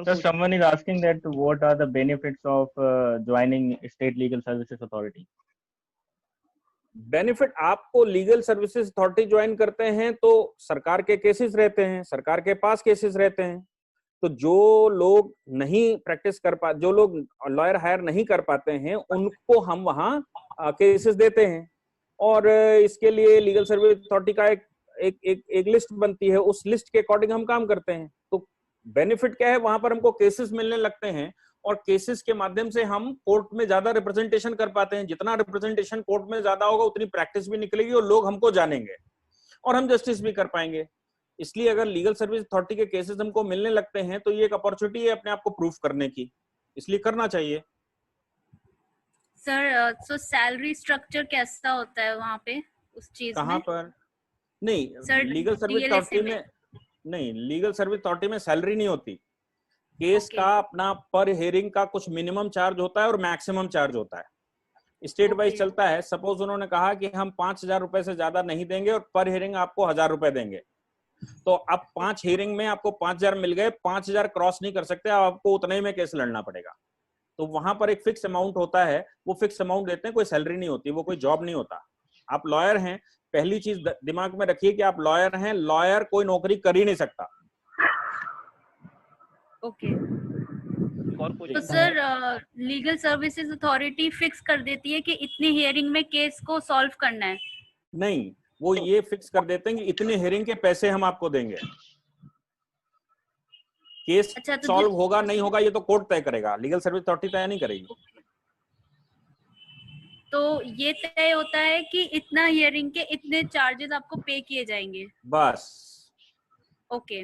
So someone is asking that what are the benefits of joining State Legal Services Authority? Benefit, आपको legal services authority join करते हैं तो सरकार के cases रहते हैं, सरकार के पास केसेस रहते हैं। तो जो लोग नहीं प्रैक्टिस कर पा, जो लोग लॉयर हायर नहीं कर पाते हैं, उनको हम वहां केसेस देते हैं। और इसके लिए लीगल सर्विस अथॉरिटी का एक लिस्ट बनती है, उस लिस्ट के अकॉर्डिंग हम काम करते हैं। तो बेनिफिट क्या है, वहां पर हमको केसेस मिलने लगते हैं और केसेस के माध्यम से हम कोर्ट में ज्यादा रिप्रेजेंटेशन कर पाते हैं। जितना रिप्रेजेंटेशन कोर्ट में ज्यादा होगा उतनी प्रैक्टिस भी निकलेगी और लोग हमको जानेंगे और हम जस्टिस भी कर पाएंगे। इसलिए अगर लीगल सर्विस अथॉरिटी के केसेस हमको मिलने लगते हैं तो ये एक अपॉर्चुनिटी है अपने आप को प्रूफ करने की, इसलिए करना चाहिए। सर, तो सैलरी स्ट्रक्चर कैसा होता है वहाँ पे उस चीज में? कहाँ पर? नहीं, सर, लीगल सर्विस अथॉरिटी में नहीं, लीगल सर्विस अथॉरिटी में सैलरी नहीं होती। Case Okay. का अपना पर हेयरिंग का कुछ मिनिमम चार्ज होता है और मैक्सिमम चार्ज होता है, स्टेट वाइज Okay. चलता है। सपोज उन्होंने कहा कि हम 5,000 रुपए से ज्यादा नहीं देंगे और पर हेयरिंग आपको 1,000 रुपए देंगे, तो अब 5 हेयरिंग में आपको 5,000 मिल गए, 5,000 क्रॉस नहीं कर सकते, अब आपको उतना ही में केस लड़ना पड़ेगा। तो वहां पर एक फिक्स अमाउंट होता है, वो फिक्स अमाउंट देते हैं, कोई सैलरी नहीं होती, वो कोई जॉब नहीं होता। आप लॉयर हैं, पहली चीज दिमाग में रखिए कि आप लॉयर हैं, लॉयर कोई नौकरी कर ही नहीं सकता। ओके। और तो question sir legal services authority fix कर देती है कि इतनी हियरिंग में केस को सॉल्व करना है? नहीं, वो ये फिक्स कर देते हैं कि इतने हेयरिंग के पैसे हम आपको देंगे। केस अच्छा, तो सॉल्व होगा नहीं होगा ये तो कोर्ट तय करेगा, लीगल सर्विस अथॉरिटी तय नहीं करेगी। तो ये तय होता है कि इतना हियरिंग के इतने चार्जेस आपको पे किए जाएंगे? बस। ओके।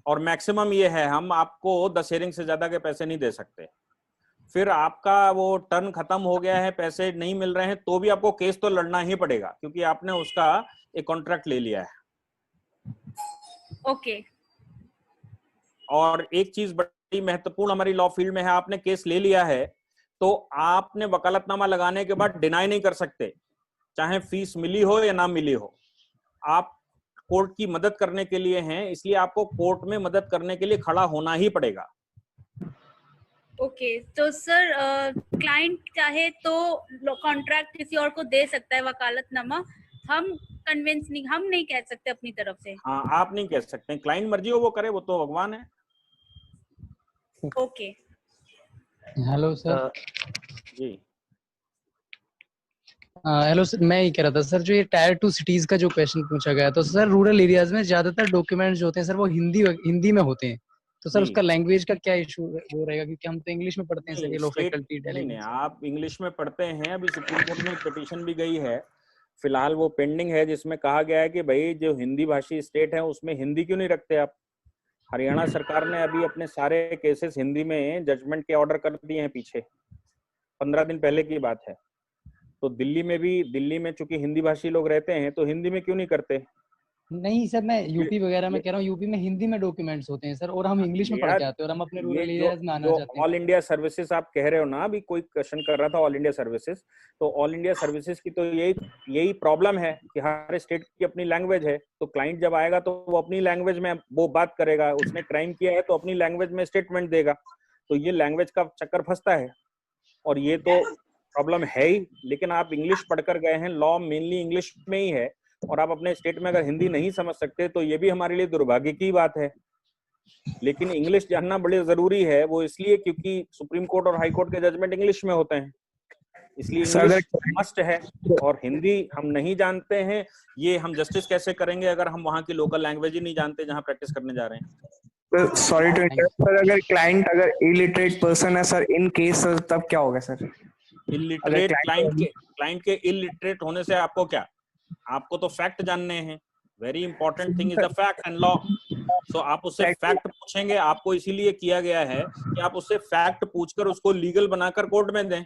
और मैक्सिमम ये है, हम आपको 10 हेयरिंग से ज्यादा के पैसे नहीं दे सकते। फिर आपका वो टर्न खत्म हो गया है, पैसे नहीं मिल रहे हैं, तो भी आपको केस तो लड़ना ही पड़ेगा, क्योंकि आपने उसका एक कॉन्ट्रैक्ट ले लिया है। ओके। और एक चीज बड़ी महत्वपूर्ण हमारी लॉ फील्ड में है, आपने केस ले लिया है तो आपने वकालतनामा लगाने के बाद डिनाई नहीं कर सकते, चाहे फीस मिली हो या ना मिली हो। आप कोर्ट की मदद करने के लिए हैं, इसलिए आपको कोर्ट में मदद करने के लिए खड़ा होना ही पड़ेगा। ओके। तो सर क्लाइंट चाहे तो कॉन्ट्रैक्ट किसी और को दे सकता है वकालतनामा, हम कन्विंस नहीं, हम नहीं कह सकते अपनी तरफ से? हाँ, आप नहीं कह सकते, क्लाइंट मर्जी हो वो करे, वो तो भगवान है। ओके। Hello sir. जी हेलो सर, मैं ये कह रहा था सर, जो ये टायर 2 सिटीज का जो क्वेश्चन पूछा गया, तो सर रूरल एरियाज में ज्यादातर डॉक्यूमेंट्स जो होते हैं सर वो हिंदी में होते हैं, तो सर जी। उसका लैंग्वेज का क्या इशू वो रहेगा, क्योंकि हम तो इंग्लिश में पढ़ते हैं सर, ये नहीं, लो स्टेट फैकल्टी नहीं दिल्ली नहीं, में। आप इंग्लिश में पढ़ते हैं। अभी सुप्रीम कोर्ट में एक पिटीशन भी गई है, फिलहाल वो पेंडिंग है, जिसमें कहा गया है कि भाई जो हिंदी भाषी स्टेट है उसमें हिंदी क्यों नहीं रखते आप। हरियाणा सरकार ने अभी अपने सारे केसेस हिंदी में जजमेंट के ऑर्डर कर दिए हैं, पीछे 15 दिन पहले की बात है। तो दिल्ली में चूंकि हिंदी भाषी लोग रहते हैं, तो हिंदी में क्यों नहीं करते? नहीं सर, मैं यूपी वगैरह में कह रहा हूँ, यूपी में हिंदी में डॉक्यूमेंट्स होते हैं सर, और हम इंग्लिश में पढ़ के आते हैं, और हम अपने रूरल एरियाज में आना चाहते हैं। ऑल इंडिया सर्विसेज आप कह रहे हो ना, अभी कोई क्वेश्चन कर रहा था ऑल इंडिया सर्विसेज, तो ऑल इंडिया सर्विसेज की तो यही प्रॉब्लम है कि हर स्टेट की अपनी लैंग्वेज है। तो क्लाइंट जब आएगा तो वो अपनी लैंग्वेज में वो बात करेगा, उसने क्राइम किया है तो अपनी लैंग्वेज में स्टेटमेंट देगा, तो ये लैंग्वेज का चक्कर फंसता है, और ये तो प्रॉब्लम है ही। लेकिन आप इंग्लिश पढ़कर गए हैं, लॉ मेनली इंग्लिश में ही है, और आप अपने स्टेट में अगर हिंदी नहीं समझ सकते तो ये भी हमारे लिए दुर्भाग्य की बात है। लेकिन इंग्लिश जानना बड़ी जरूरी है, वो इसलिए क्योंकि सुप्रीम कोर्ट और हाई कोर्ट के जजमेंट इंग्लिश में होते हैं, इसलिए इंग्लिश मस्ट है। और हिंदी हम नहीं जानते हैं, ये हम जस्टिस कैसे करेंगे अगर हम वहाँ की लोकल लैंग्वेज ही नहीं जानते जहाँ प्रैक्टिस करने जा रहे हैं। सॉरी टू इंटरप्ट सर, अगर क्लाइंट अगर इलिटरेट पर्सन है सर, इन केस सर, तब क्या होगा सर? इलिटरेट क्लाइंट के इलिटरेट होने से आपको क्या, आपको तो फैक्ट जानने हैं। Very important thing is the fact and law. So आप उससे फैक्ट पूछेंगे, आपको इसीलिए किया गया है कि आप उससे फैक्ट पूछकर उसको लीगल बनाकर कोर्ट में दें।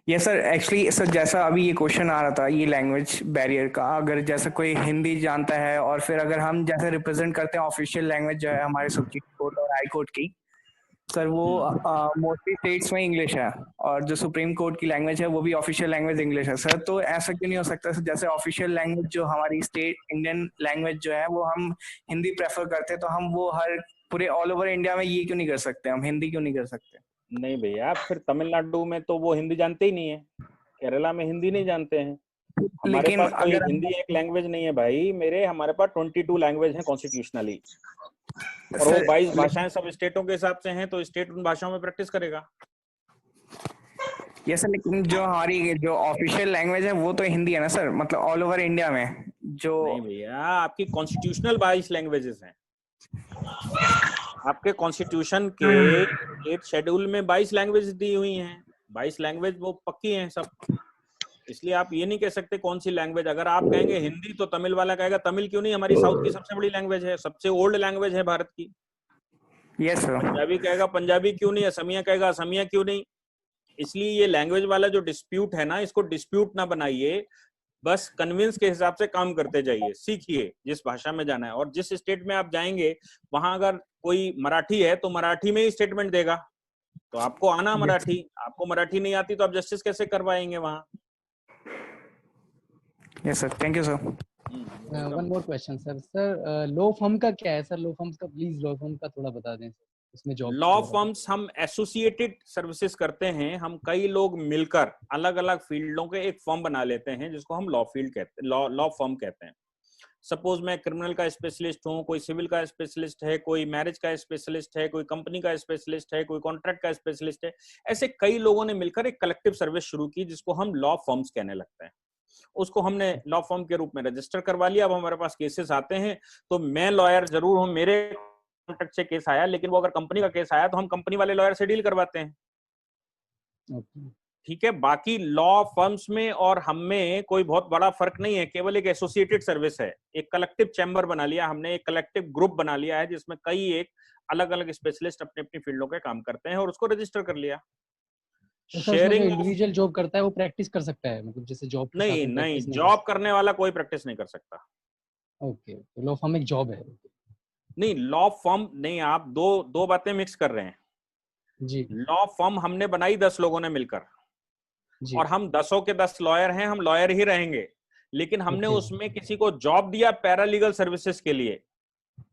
यस सर, एक्चुअली सर जैसा अभी ये क्वेश्चन आ रहा था ये लैंग्वेज बैरियर का, अगर जैसा कोई हिंदी जानता है और फिर अगर हम जैसे रिप्रेजेंट करते हैं ऑफिशियल लैंग्वेज जो है हमारे सुप्रीम कोर्ट और हाई कोर्ट की, सर वो मोस्टली स्टेट्स में इंग्लिश है, और जो सुप्रीम कोर्ट की लैंग्वेज है वो भी ऑफिशियल लैंग्वेज इंग्लिश है सर। तो ऐसा क्यों नहीं हो सकता सर, जैसे ऑफिशियल लैंग्वेज जो हमारी स्टेट इंडियन लैंग्वेज जो है वो हम हिंदी प्रेफर करते हैं, तो हम वो हर पूरे ऑल ओवर इंडिया में ये क्यों नहीं कर सकते, हम हिंदी क्यों नहीं कर सकते? नहीं भैया, फिर तमिलनाडु में तो वो हिंदी जानते ही नहीं है, केरला में हिंदी नहीं जानते हैं। हमारे पास कोई हिंदी एक लैंग्वेज नहीं है भाई मेरे, हमारे पास 22 लैंग्वेज है कॉन्स्टिट्यूशनली, और वो 22 भाषाएं सब स्टेटों के हिसाब से हैं, तो स्टेट उन भाषाओं में प्रैक्टिस करेगा। यस सर, लेकिन जो हमारी जो ऑफिशियल लैंग्वेज है वो तो हिंदी है ना सर, मतलब ऑल ओवर इंडिया में जो। नहीं भैया, आपकी कॉन्स्टिट्यूशनल 22 लैंग्वेजेस हैं, आपके कॉन्स्टिट्यूशन के 8 शेड्यूल में 22 लैंग्वेज दी हुई हैं, 22 लैंग्वेज वो पक्की हैं सब, इसलिए आप ये नहीं कह सकते कौन सी लैंग्वेज। अगर आप कहेंगे हिंदी तो तमिल वाला कहेगा तमिल क्यों नहीं, हमारी साउथ की सबसे बड़ी लैंग्वेज है, सबसे ओल्ड लैंग्वेज है भारत की। Yes sir. पंजाबी कहेगा पंजाबी क्यों नहीं, असमिया कहेगा असमिया क्यों नहीं। इसलिए ये लैंग्वेज वाला जो डिस्प्यूट है ना, इसको डिस्प्यूट ना बनाइए, बस कन्विंस के हिसाब से काम करते जाइए, सीखिए जिस भाषा में जाना है, और जिस स्टेट में आप जाएंगे वहां अगर कोई मराठी है तो मराठी में ही स्टेटमेंट देगा, तो आपको आना मराठी, आपको मराठी नहीं आती तो आप जस्टिस कैसे करवाएंगे वहां? Yes sir, thank you sir. One more question sir. Sir law firm का क्या है सर? लॉ फर्म्स का प्लीज लॉ फर्म का थोड़ा बता दें सर, इसमें जॉब। लॉ फर्म्स हम एसोसिएटेड सर्विसेज करते हैं, हम कई लोग मिलकर अलग अलग फील्डों के एक फर्म बना लेते हैं जिसको हम लॉ फील्ड कहते हैं, लॉ फर्म कहते हैं। सपोज मैं क्रिमिनल का स्पेशलिस्ट हूँ, कोई सिविल का स्पेशलिस्ट है, कोई मैरिज का स्पेशलिस्ट है, कोई कंपनी का स्पेशलिस्ट है, कोई कॉन्ट्रैक्ट का स्पेशलिस्ट है। ऐसे कई लोगों ने मिलकर एक कलेक्टिव सर्विस शुरू की जिसको हम लॉ फर्म्स कहने लगते हैं। उसको हमने लॉ फर्म के रूप में रजिस्टर करवा लिया। अब हमारे पास केसेस आते हैं तो मैं लॉयर जरूर हूं, मेरे कॉन्ट्रैक्ट से केस आया, लेकिन वो अगर कंपनी का केस आया तो हम कंपनी वाले लॉयर से डील करवाते हैं। ठीक है, बाकी लॉ फर्म्स में और हम में कोई बहुत बड़ा फर्क नहीं है, केवल एक एसोसिएटेड सर्विस है। एक कलेक्टिव चैम्बर बना लिया हमने, एक कलेक्टिव ग्रुप बना लिया है जिसमें कई एक अलग अलग स्पेशलिस्ट अपनी अपनी फील्डों के काम करते हैं और उसको रजिस्टर कर लिया। शेयरिंग इंडिविजुअल जॉब करता है वो प्रैक्टिस कर सकता है, मतलब जैसे जॉब नहीं, नहीं, जॉब करने वाला कोई प्रैक्टिस नहीं कर सकता। ओके, तो लॉ फर्म एक जॉब है? नहीं, लॉ फर्म नहीं, आप दो बातें मिक्स कर रहे हैं जी। लॉ फर्म हमने बनाई 10 लोगों ने मिलकर जी। और हम 10 के 10 लॉयर हैं, हम लॉयर ही रहेंगे, लेकिन हमने उसमें किसी को जॉब दिया पैरालीगल सर्विसेज के लिए,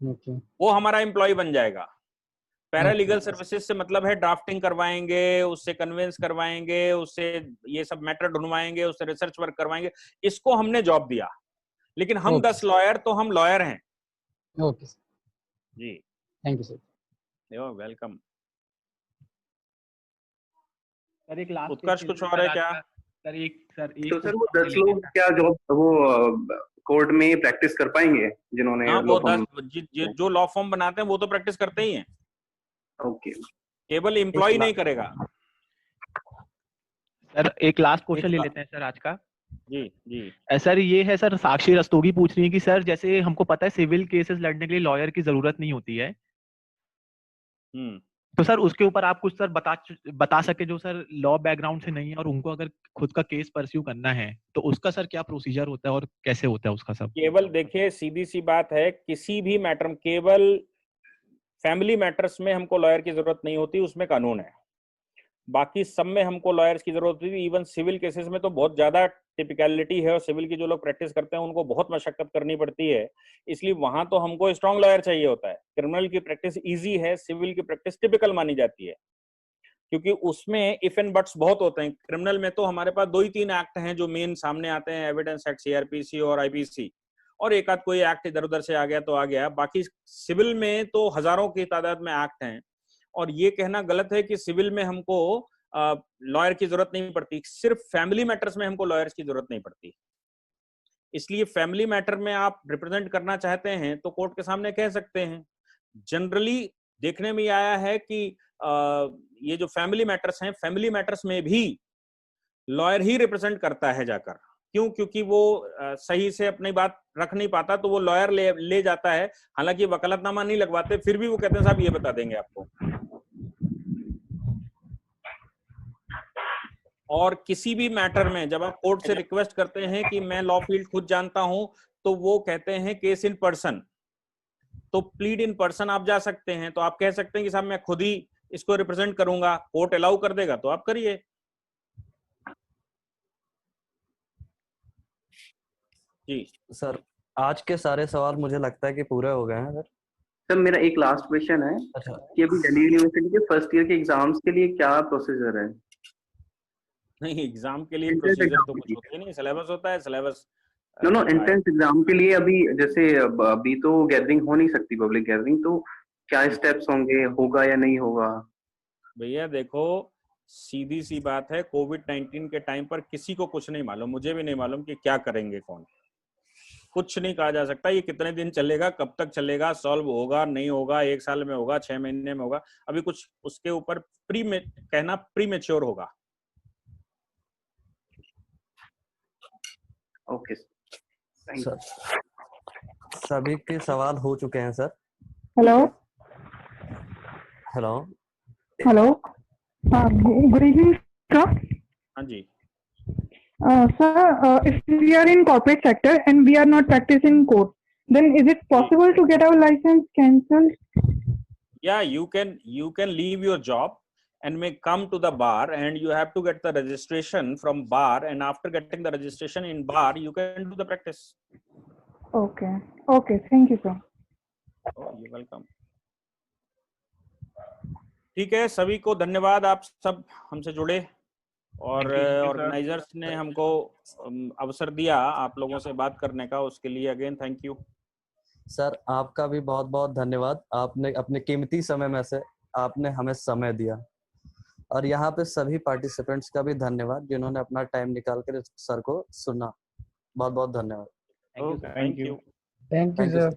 वो हमारा एम्प्लॉय बन जाएगा। पैरालीगल सर्विसेज से मतलब है ड्राफ्टिंग करवाएंगे, उससे कन्वेंस करवाएंगे, उससे ये सब मैटर ढूंढवाएंगे, उससे रिसर्च वर्क करवाएंगे, इसको हमने जॉब दिया। लेकिन हम 10 लॉयर तो हम लॉयर हैं। ओके जी, thank you sir. You welcome. Sir एक लास्ट उत्कर्ष कुछ और है क्या? सर एक तो सर वो 10 लोग क्या जॉब वो कोर्ट में प्रैक्टिस कर पाएंगे जिन्होंने? हाँ, वो 10 जो लॉ फॉर्म बनाते हैं वो तो प्रैक्टिस करते ही हैं। ओके, केवल एम्प्लॉय नहीं करेगा। सर एक लास्ट क्वेश्चन ले लेते हैं सर आज का। जी जी सर ये है सर, साक्षी रस्तोगी पूछ रही है कि सर जैसे हमको पता है सिविल केसेस लड़ने के लिए लॉयर की जरूरत नहीं होती है, तो सर उसके ऊपर आप कुछ सर बता सके जो सर लॉ बैकग्राउंड से नहीं है और उनको अगर खुद का केस परस्यू करना है तो उसका सर क्या प्रोसीजर होता है और कैसे होता है उसका सब? केवल देखिए, सीधी सी बात है, किसी भी मैटर में, केवल फैमिली मैटर्स में हमको लॉयर की जरूरत नहीं होती, उसमें कानून है। बाकी सब में हमको लॉयर्स की जरूरत होती है। इवन सिविल केसेस में तो बहुत ज्यादा टिपिकलिटी है और सिविल की जो लोग प्रैक्टिस करते हैं उनको बहुत मशक्कत करनी पड़ती है, इसलिए वहां तो हमको स्ट्रॉन्ग लॉयर चाहिए होता है। क्रिमिनल की प्रैक्टिस इजी है, सिविल की प्रैक्टिस टिपिकल मानी जाती है, क्योंकि उसमें इफ एंड बट्स बहुत होते हैं। क्रिमिनल में तो हमारे पास 2 ही 3 एक्ट हैं जो मेन सामने आते हैं, एविडेंस एक्ट, सीआरपीसी और आईपीसी, और एक आध कोई एक्ट इधर उधर से आ गया तो आ गया। बाकी सिविल में तो हजारों की तादाद में एक्ट हैं, और ये कहना गलत है कि सिविल में हमको लॉयर की जरूरत नहीं पड़ती। सिर्फ फैमिली मैटर्स में हमको लॉयर्स की जरूरत नहीं पड़ती। इसलिए फैमिली मैटर में आप रिप्रेजेंट करना चाहते हैं तो कोर्ट के सामने कह सकते हैं। जनरली देखने में आया है कि ये जो फैमिली मैटर्स हैं, फैमिली मैटर्स में भी लॉयर ही रिप्रेजेंट करता है जाकर। क्यों? क्योंकि वो सही से अपनी बात रख नहीं पाता तो वो लॉयर ले जाता है। हालांकि वकालतनामा नहीं लगवाते, फिर भी वो कहते हैं साहब ये बता देंगे आपको। और किसी भी मैटर में जब आप कोर्ट से रिक्वेस्ट करते हैं कि मैं लॉ फील्ड खुद जानता हूं, तो वो कहते हैं केस इन पर्सन, तो प्लीड इन पर्सन आप जा सकते हैं। तो आप कह सकते हैं कि साहब मैं खुद ही इसको रिप्रेजेंट करूंगा, कोर्ट अलाउ कर देगा तो आप करिए। जी सर, आज के सारे सवाल मुझे लगता है कि पूरे हो गए हैं सर। सर मेरा एक लास्ट क्वेश्चन है कि अभी दिल्ली यूनिवर्सिटी के फर्स्ट ईयर के एग्जाम्स के लिए क्या प्रोसीजर है? नहीं, एग्जाम के लिए प्रोसीजर तो कुछ होता नहीं, सिलेबस होता है, सिलेबस। नो एंट्रेंस एग्जाम के लिए अभी जैसे अभी तो गैदरिंग हो नहीं सकती, पब्लिक गैदरिंग, तो क्या स्टेप्स होंगे, होगा या नहीं होगा? भैया देखो, सीधी सी बात है, कोविड-19 के टाइम पर किसी को कुछ नहीं मालूम, मुझे भी नहीं मालूम कि क्या करेंगे कौन। कुछ नहीं कहा जा सकता, ये कितने दिन चलेगा, कब तक चलेगा, सॉल्व होगा नहीं होगा, 1 साल में होगा, 6 महीने में होगा, अभी कुछ उसके ऊपर कहना प्रीमेच्योर होगा। ओके सर, सभी के सवाल हो चुके हैं sir. Hello hello hello, good evening sir. हाँ जी sir, if we are in corporate sector and we are not practicing court, then is it possible to get our license cancelled? Yeah, you can leave your job and may come to the bar, and you have to get the registration from bar, and after getting the registration in bar you can do the practice. Okay. Okay. Thank you, sir. Oh, you're welcome. ठीक है, सभी को धन्यवाद, आप सब हमसे जुड़े और ऑर्गेनाइजर्स ने हमको अवसर दिया आप लोगों से बात करने का, उसके लिए अगेन थैंक यू। सर आपका भी बहुत बहुत धन्यवाद, आपने अपने कीमती समय में से आपने हमें समय दिया, और यहाँ पे सभी पार्टिसिपेंट्स का भी धन्यवाद जिन्होंने अपना टाइम निकाल कर सर को सुना। बहुत बहुत धन्यवाद। Thank you. Thank you sir.